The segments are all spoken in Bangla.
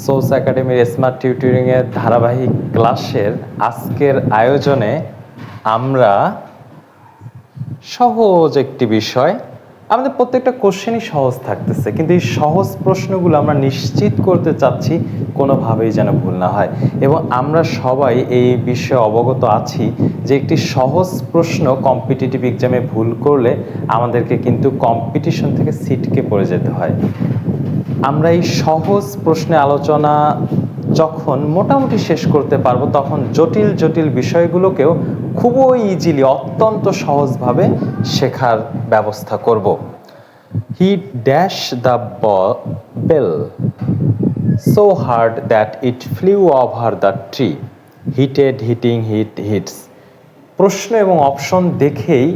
সোর্স একাডেমির স্মার্ট টিউটরিংয়ের ধারাবাহিক ক্লাসের আজকের আয়োজনে আমরা সহজ একটি বিষয়, আমাদের প্রত্যেকটা কোশ্চেনই সহজ থাকতেছে, কিন্তু এই সহজ প্রশ্নগুলো আমরা নিশ্চিত করতে চাচ্ছি কোনোভাবেই যেন ভুল না হয়। এবং আমরা সবাই এই বিষয়ে অবগত আছি যে একটি সহজ প্রশ্ন কম্পিটিটিভ এক্সামে ভুল করলে আমাদেরকে কিন্তু কম্পিটিশন থেকে ছিটকে পড়ে যেতে হয়। আমরা এই সহজ প্রশ্নে আলোচনা যখন মোটামুটি শেষ করতে পারবো, তখন জটিল জটিল বিষয়গুলোকেও খুবই ইজিলি, অত্যন্ত সহজভাবে শেখার ব্যবস্থা করব। He dash the bell so hard that it flew over the tree, hitted, hitting, hits. প্রশ্ন এবং অপশন দেখেই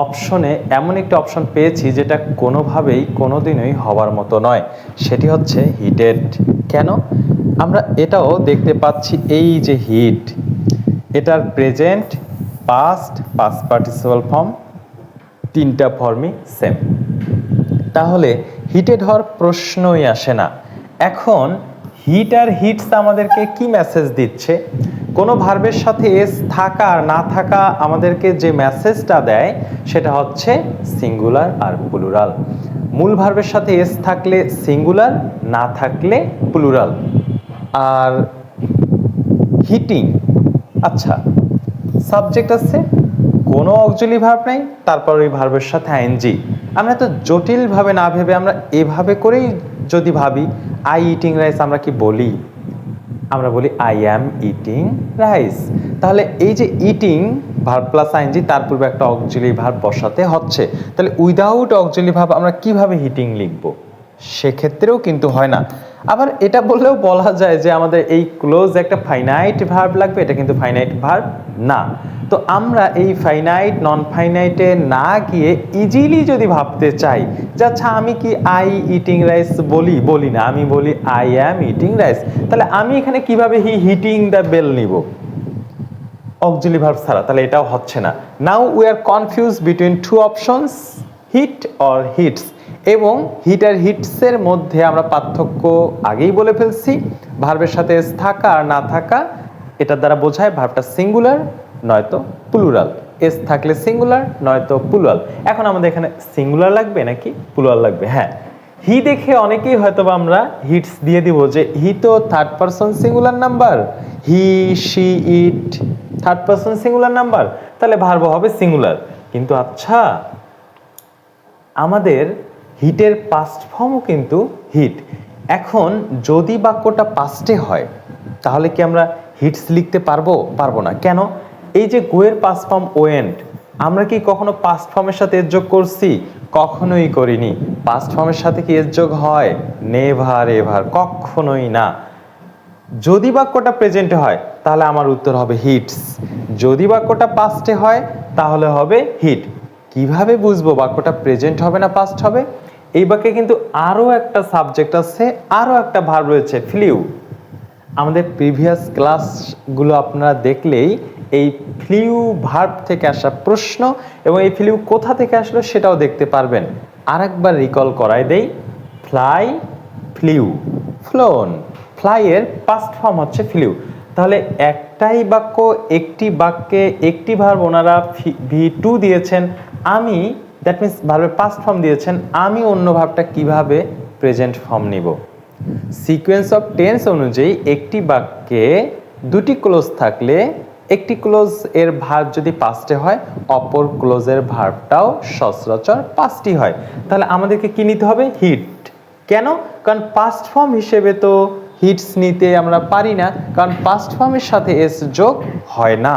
অপশনে এমন একটি অপশন পেয়েছি যেটা কোনোভাবেই কোনোদিনই হওয়ার মতো নয়, সেটি হচ্ছে হিটেড। কেন? আমরা এটাও দেখতে পাচ্ছি, এই যে হিট, এটার প্রেজেন্ট, পাস্ট পার্টিসিপাল ফর্ম, তিনটা ফর্মই সেম, তাহলে হিটেড হওয়ার প্রশ্নই আসে না। এখন হিট আর হিটস আমাদেরকে কি মেসেজ দিচ্ছে? কোনো ভার্বের সাথে এস থাকা আর না থাকা আমাদেরকে যে মেসেজটা দেয় সেটা হচ্ছে সিঙ্গুলার আর প্লুরাল। মূল ভার্বের সাথে এস থাকলে সিঙ্গুলার, না থাকলে প্লুরাল। আর হিটিং, আচ্ছা, সাবজেক্ট আছে, কোনো অক্সিলারি ভার্ব নাই, তারপর ওই ভার্বের সাথে আইএনজি। আমরা তো জটিলভাবে না ভেবে আমরা এভাবে করেই যদি ভাবি, আই ইটিং রাইস, আমরা কি বলি? আমরা বলি আই অ্যাম ইটিং রাইস। তাহলে এই যে ইটিং ভার্ব প্লাস আইএনজি, তার পূর্বে একটা অক্সিলারি ভার্ব বসাতে হচ্ছে। তাহলে উইদাউট অক্সিলারি ভার্ব আমরা কিভাবে হিটিং লিখব? সেক্ষেত্রেও কিন্তু হয় না। আবার এটা বললেও বলা যায় যে আমাদের এই ক্লোজ একটা ফাইনাইট ভার্ব লাগবে, এটা কিন্তু ফাইনাইট ভার্ব না। তো আমরা এই ফাইনাইট নন ফাইনাইটে না গিয়ে ইজিলি যদি ভাবতে চাই যে আচ্ছা আমি কি আই ইটিং রাইস বলি না, আমি বলি আই অ্যাম ইটিং রাইস, তাহলে আমি এখানে কিভাবে হিটিং দ্য বেল নিব অক্সিলারি ভার্ব ছাড়া? তাহলে এটাও হচ্ছে না। Now we are confuse between two options, hit or hits. এবং হিট আর হিটসের মধ্যে আমরা পার্থক্য আগেই বলে ফেলছি। ভার্বের সাথে এস থাকা আর না থাকা, এটার দ্বারা বোঝায় ভার্বটা সিঙ্গুলার নয়তো প্লুরাল। এস থাকলে সিঙ্গুলার নয়তো প্লুরাল। এখন আমাদের এখানে সিঙ্গুলার লাগবে নাকি প্লুরাল লাগবে? হ্যাঁ, হি দেখে অনেকেই হয়তো আমরা হিটস দিয়ে দিব যে হি তো third person singular number, he, she, it third person singular number, তাহলে ভার্ব হবে সিঙ্গুলার। কিন্তু আচ্ছা, আমাদের হিটের পাস্ট ফর্মও কিন্তু হিট। এখন যদি বাক্যটা পাস্টে হয় তাহলে কি আমরা হিটস লিখতে পারবো না। কেন? এই যে গোয়ের পাস্ট ফর্ম ওয়েন্ট, আমরা কি কখনো পাস্ট ফর্মের সাথে এস যোগ করছি? কখনোই করিনি। পাস্ট ফর্মের সাথে কি এস যোগ হয়? নেভার এভার, কখনোই না। যদি বাক্যটা প্রেজেন্টে হয় তাহলে আমার উত্তর হবে হিটস, যদি বাক্যটা পাস্টে হয় তাহলে হবে হিট। কিভাবে বুঝবো বাক্যটা প্রেজেন্ট হবে না পাস্ট হবে? এই বাক্যে কিন্তু আরো একটা সাবজেক্ট আছে, আরো একটা ভার্ব রয়েছে, ফ্লিউ। আমাদের প্রিভিয়াস ক্লাসগুলো আপনারা দেখলেই এই ফ্লিউ ভার্ব থেকে আসা প্রশ্ন এবং এই ফ্লিউ কোথা থেকে আসলো সেটাও দেখতে পারবেন। আরেকবার রিকল করাই দেই, ফ্লাই, ফ্লিউ, ফ্লোন। ফ্লাই এর পাস্ট ফর্ম হচ্ছে ফ্লিউ। তাহলে একটাই বাক্য, একটি বাক্যে একটি ভার্ব ওনারা V2 দিয়েছেন, আমি দ্যাট মিনস ভার্বের পাস্ট ফর্ম দিয়েছেন, আমি অন্য ভার্বটা কিভাবে প্রেজেন্ট ফর্ম নিব? সিকোয়েন্স অফ টেন্স অনুযায়ী একটি বাক্যে দুটি ক্লোজ থাকলে একটি ক্লোজ এর ভার্ব যদি পাস্টে হয়, অপর ক্লোজের ভার্বটাও সচরাচর পাস্টই হয়। তাহলে আমাদেরকে কি নিতে হবে? হিট। কেন? কারণ পাস্ট ফর্ম হিসেবে তো হিটস নিতে আমরা পারি না, কারণ পাস্ট ফর্মের সাথে এস যোগ হয় না।